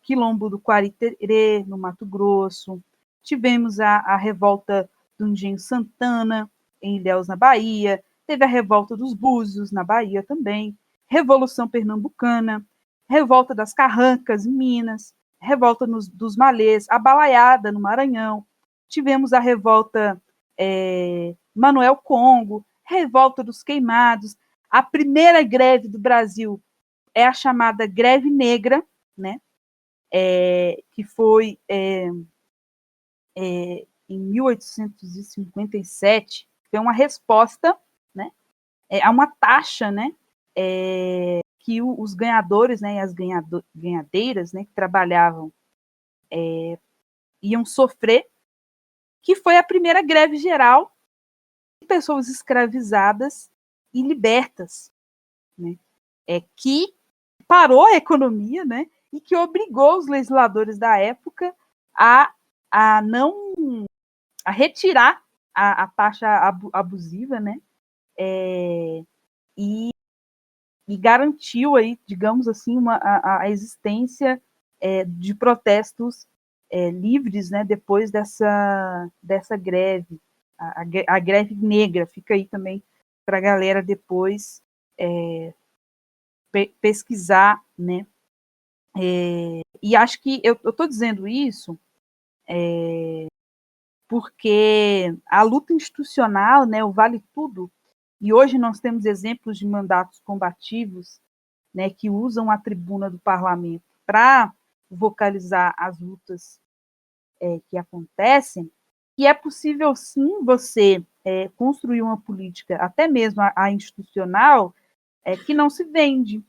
Quilombo do Quariterê, no Mato Grosso, tivemos a revolta do Engenho Santana, em Ilhéus, na Bahia, teve a revolta dos Búzios, na Bahia também, Revolução Pernambucana, revolta das Carrancas, em Minas, revolta dos Malês, a Balaiada, no Maranhão, tivemos a revolta Manuel Congo, revolta dos Queimados, a primeira greve do Brasil é a chamada greve negra, né? Que foi em 1857, foi uma resposta, né, a uma taxa, né, que os ganhadores, né, e as ganhadeiras, né, que trabalhavam iam sofrer, que foi a primeira greve geral de pessoas escravizadas e libertas, né, que parou a economia, né, e que obrigou os legisladores da época a não a retirar a taxa abusiva, né, e garantiu aí, digamos assim, a existência de protestos livres, né, depois dessa greve, a greve negra. Fica aí também para a galera depois pesquisar, né? E acho que eu estou dizendo isso porque a luta institucional, né, o vale tudo, e hoje nós temos exemplos de mandatos combativos, né, que usam a tribuna do parlamento para vocalizar as lutas que acontecem, que é possível sim você construir uma política, até mesmo a institucional, que não se vende,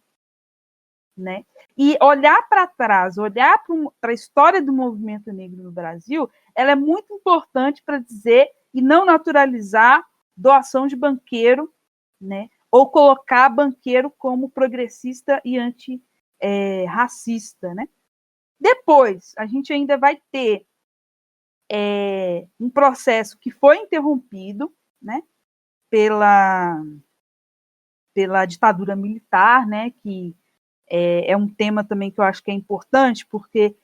né? E olhar para trás, olhar para a história do movimento negro no Brasil, ela é muito importante para dizer e não naturalizar doação de banqueiro, né? Ou colocar banqueiro como progressista e antirracista, né? Depois, a gente ainda vai ter um processo que foi interrompido, né, pela ditadura militar, né, que é um tema também que eu acho que é importante, porque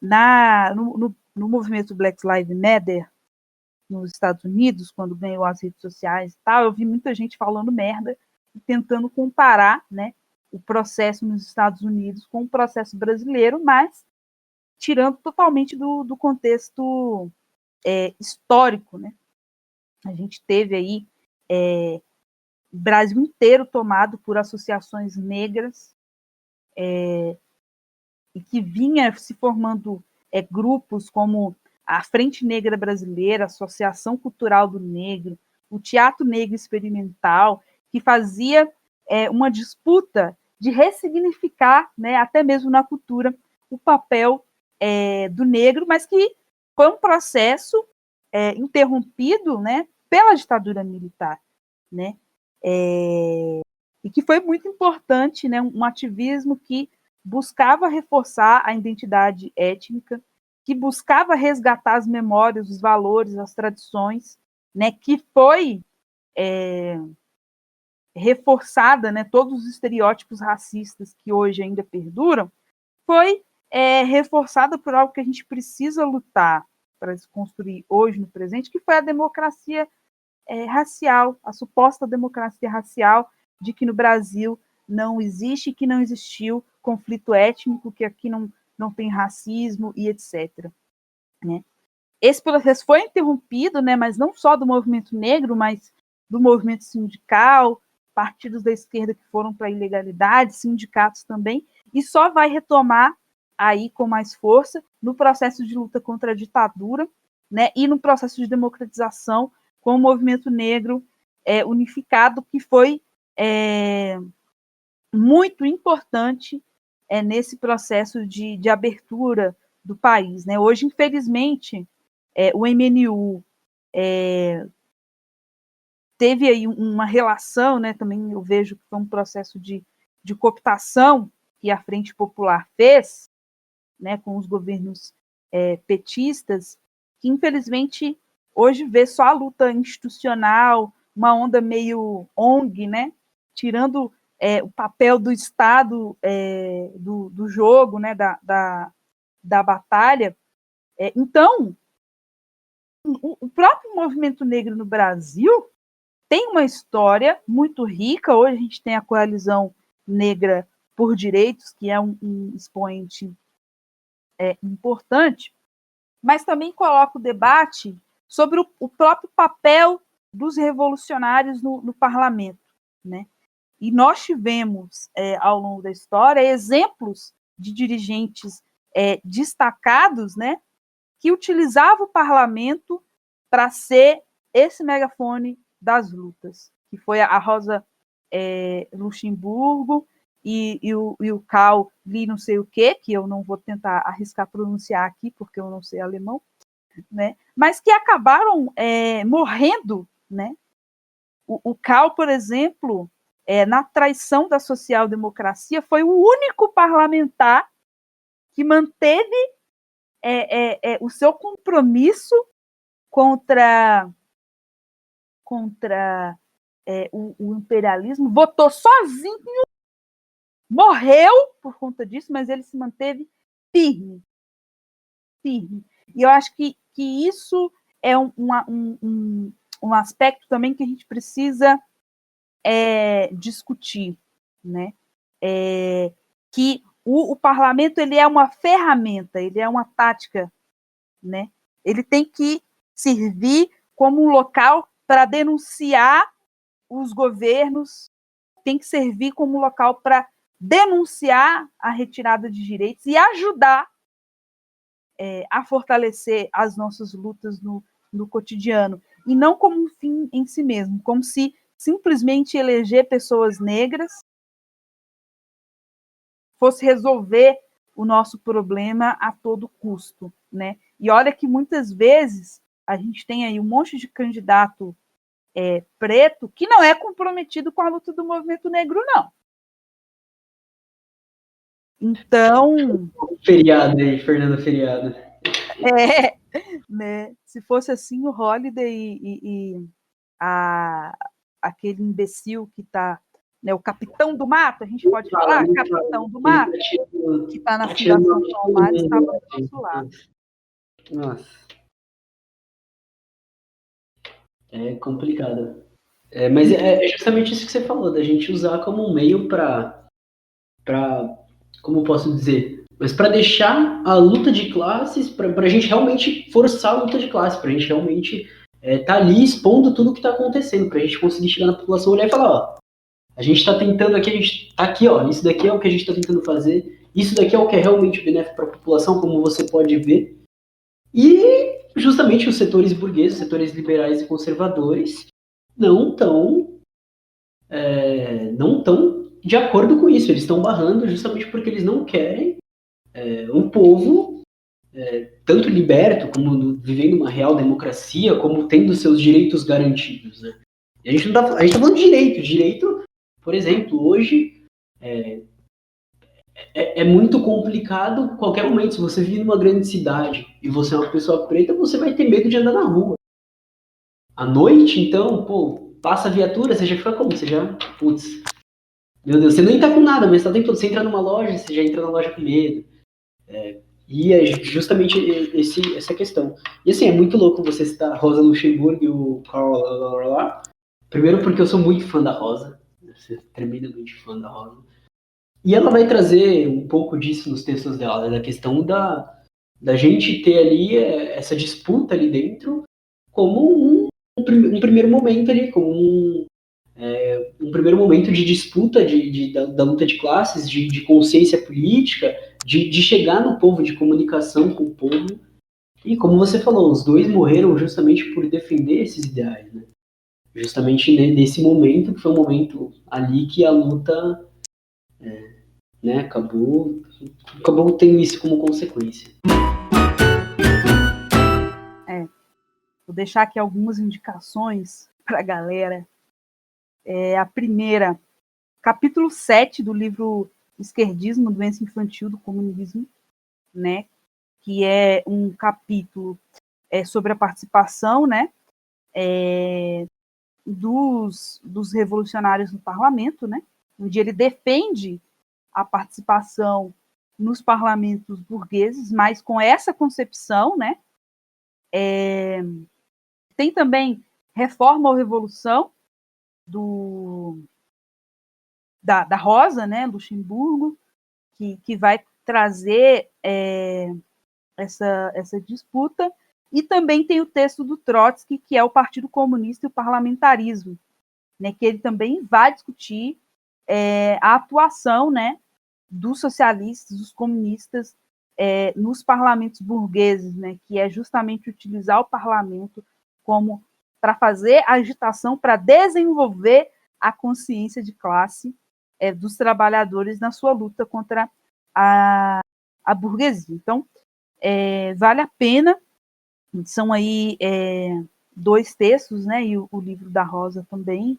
no movimento Black Lives Matter nos Estados Unidos, quando ganhou as redes sociais e tal, eu vi muita gente falando merda e tentando comparar, né, o processo nos Estados Unidos com o processo brasileiro, mas tirando totalmente do contexto histórico, né? A gente teve aí o Brasil inteiro tomado por associações negras e que vinha se formando grupos como a Frente Negra Brasileira, a Associação Cultural do Negro, o Teatro Negro Experimental, que fazia uma disputa de ressignificar, né, até mesmo na cultura, o papel do negro, mas que foi um processo interrompido, né, pela ditadura militar, né, e que foi muito importante, né, um ativismo que buscava reforçar a identidade étnica, que buscava resgatar as memórias, os valores, as tradições, né, que foi reforçada, né, todos os estereótipos racistas que hoje ainda perduram, foi reforçada por algo que a gente precisa lutar para se construir hoje no presente, que foi a democracia racial, a suposta democracia racial, de que no Brasil não existe, que não existiu conflito étnico, que aqui não tem racismo e etc. Né? Esse processo foi interrompido, né, mas não só do movimento negro, mas do movimento sindical, partidos da esquerda que foram para a ilegalidade, sindicatos também, e só vai retomar aí com mais força no processo de luta contra a ditadura, né, e no processo de democratização com o movimento negro unificado, que foi muito importante nesse processo de abertura do país. Né? Hoje, infelizmente, o MNU teve aí uma relação, né, também eu vejo que foi um processo de cooptação que a Frente Popular fez, né, com os governos petistas, que infelizmente hoje vê só a luta institucional, uma onda meio ONG, né, tirando o papel do Estado do jogo, né, da batalha. Então, o próprio movimento negro no Brasil tem uma história muito rica. Hoje a gente tem a Coalizão Negra por Direitos, que é um expoente importante, mas também coloca o debate sobre o próprio papel dos revolucionários no parlamento. Né? E nós tivemos, ao longo da história, exemplos de dirigentes destacados, né, que utilizavam o parlamento para ser esse megafone das lutas, que foi a Rosa Luxemburgo e o Karl Lee não sei o quê, que eu não vou tentar arriscar pronunciar aqui, porque eu não sei alemão, né, mas que acabaram morrendo. Né? O Karl, por exemplo, na traição da social-democracia, foi o único parlamentar que manteve o seu compromisso contra o imperialismo, votou sozinho, morreu por conta disso, mas ele se manteve firme. Firme. E eu acho que isso é um aspecto também que a gente precisa discutir, né? Que o parlamento ele é uma ferramenta, ele é uma tática, né? Ele tem que servir como um local para denunciar os governos, tem que servir como um local para denunciar a retirada de direitos e ajudar a fortalecer as nossas lutas no cotidiano. e não como um fim em si mesmo, como se simplesmente eleger pessoas negras fosse resolver o nosso problema a todo custo, né? E olha que muitas vezes a gente tem aí um monte de candidato preto que não é comprometido com a luta do movimento negro, não. Então... Feriado aí, Fernando Feriado. Né? Se fosse assim, o Holiday e aquele imbecil que está, né, o capitão do mato, a gente pode falar? Capitão do mato, que está na Fundação Palmares, estava do nosso lado. Nossa. É complicado. Mas é justamente isso que você falou, da gente usar como um meio para, como posso dizer, mas para deixar a luta de classes, para a gente realmente forçar a luta de classes, para a gente realmente tá ali expondo tudo o que está acontecendo, para a gente conseguir chegar na população, olhar e falar, ó, a gente está tentando aqui, a gente está aqui, ó, isso daqui é o que a gente está tentando fazer, isso daqui é o que é realmente benéfico para a população, como você pode ver, e justamente os setores burgueses, setores liberais e conservadores não estão de acordo com isso. Eles estão barrando justamente porque eles não querem um povo tanto liberto, como vivendo uma real democracia, como tendo seus direitos garantidos. Né? E a gente tá falando de direito. Direito, por exemplo, hoje é muito complicado. Qualquer momento, se você vive numa grande cidade e você é uma pessoa preta, você vai ter medo de andar na rua. À noite, então, pô, passa a viatura, você já fica como? Você já, putz, meu Deus, você nem tá com nada, mas tá o tempo todo. Você entra numa loja, você já entra na loja com medo. E é justamente essa questão. E assim, é muito louco você citar a Rosa Luxemburgo e o Karl lá. Primeiro porque eu sou muito fã da Rosa. Eu sou tremendamente fã da Rosa. E ela vai trazer um pouco disso nos textos dela, né, da questão da gente ter ali essa disputa ali dentro como um primeiro momento ali, como um primeiro momento de disputa da luta de classes, de consciência política, de chegar no povo, de comunicação com o povo. E como você falou, os dois morreram justamente por defender esses ideais, né? Justamente nesse momento, que foi um momento ali que a luta né, acabou tendo isso como consequência. Vou deixar aqui algumas indicações para a galera. A primeira, capítulo 7 do livro Esquerdismo, Doença Infantil do Comunismo, né, que é um capítulo sobre a participação, né, dos revolucionários no parlamento, né, onde ele defende a participação nos parlamentos burgueses, mas com essa concepção, né, tem também Reforma ou Revolução, da Rosa, né, Luxemburgo, que vai trazer essa disputa, e também tem o texto do Trotsky, que é o Partido Comunista e o Parlamentarismo, né, que ele também vai discutir a atuação, né, dos socialistas, dos comunistas, nos parlamentos burgueses, né, que é justamente utilizar o parlamento como para fazer agitação, para desenvolver a consciência de classe dos trabalhadores na sua luta contra a burguesia. Então, vale a pena. São aí 2 textos, né, e o livro da Rosa também,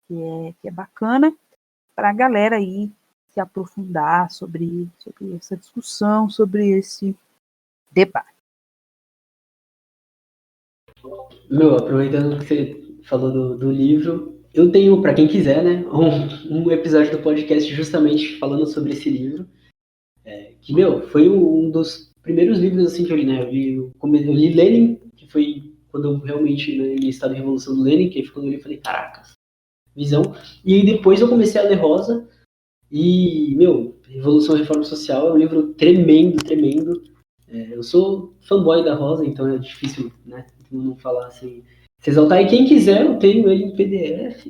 que é bacana, para a galera aí se aprofundar sobre essa discussão, sobre esse debate. Meu, aproveitando que você falou do livro, eu tenho, para quem quiser, né, um episódio do podcast justamente falando sobre esse livro, que, meu, foi um dos primeiros livros assim que eu li, né? Eu li Lenin, que foi quando eu realmente li Estado e Revolução do Lenin, que aí foi quando eu li e falei, caracas, visão. E aí depois eu comecei a ler Rosa, e, meu, Revolução e Reforma Social é um livro tremendo, tremendo. Eu sou fanboy da Rosa, então é difícil, né, não falar assim, se exaltar. E quem quiser, eu tenho ele em PDF.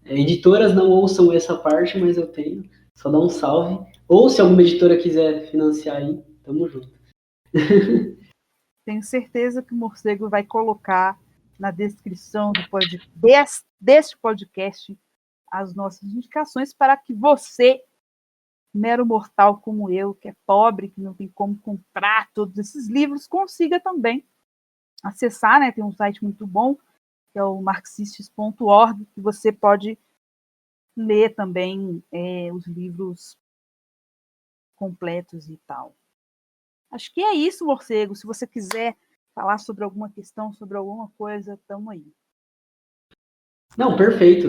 Editoras não ouçam essa parte, mas eu tenho. Só dá um salve. Ou se alguma editora quiser financiar aí, tamo junto. Tenho certeza que o Morcego vai colocar na descrição deste podcast as nossas indicações para que você, mero mortal como eu, que é pobre, que não tem como comprar todos esses livros, consiga também acessar, né? Tem um site muito bom, que é o marxistas.org, que você pode ler também os livros completos e tal. Acho que é isso, Morcego. Se você quiser falar sobre alguma questão, sobre alguma coisa, estamos aí. Não, perfeito.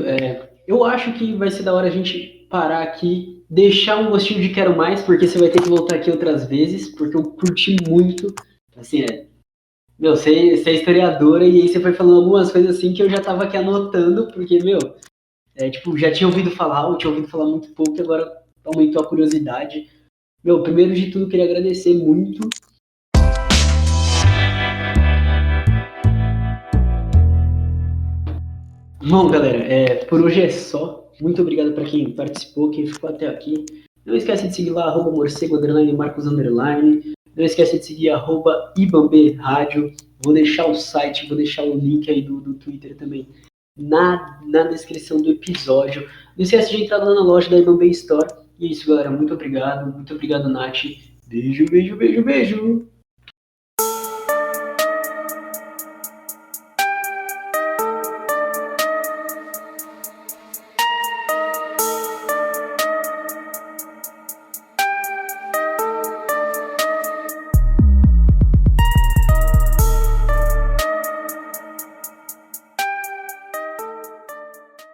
Eu acho que vai ser da hora a gente parar aqui, deixar um gostinho de quero mais, porque você vai ter que voltar aqui outras vezes, porque eu curti muito. Assim, meu, você é historiadora e aí você foi falando algumas coisas assim que eu já tava aqui anotando, porque, meu, tipo, já tinha ouvido falar, eu tinha ouvido falar muito pouco e agora aumentou a curiosidade. Meu, primeiro de tudo, queria agradecer muito. Bom, galera, por hoje é só. Muito obrigado para quem participou, quem ficou até aqui. Não esquece de seguir lá, @morcego, _Marcos_. Não esquece de seguir @ibamberádio. Vou deixar o site, vou deixar o link aí do Twitter também na descrição do episódio. Não esquece de entrar lá na loja da Ibambe Store. E é isso, galera. Muito obrigado, Nath. Beijo, beijo, beijo, beijo.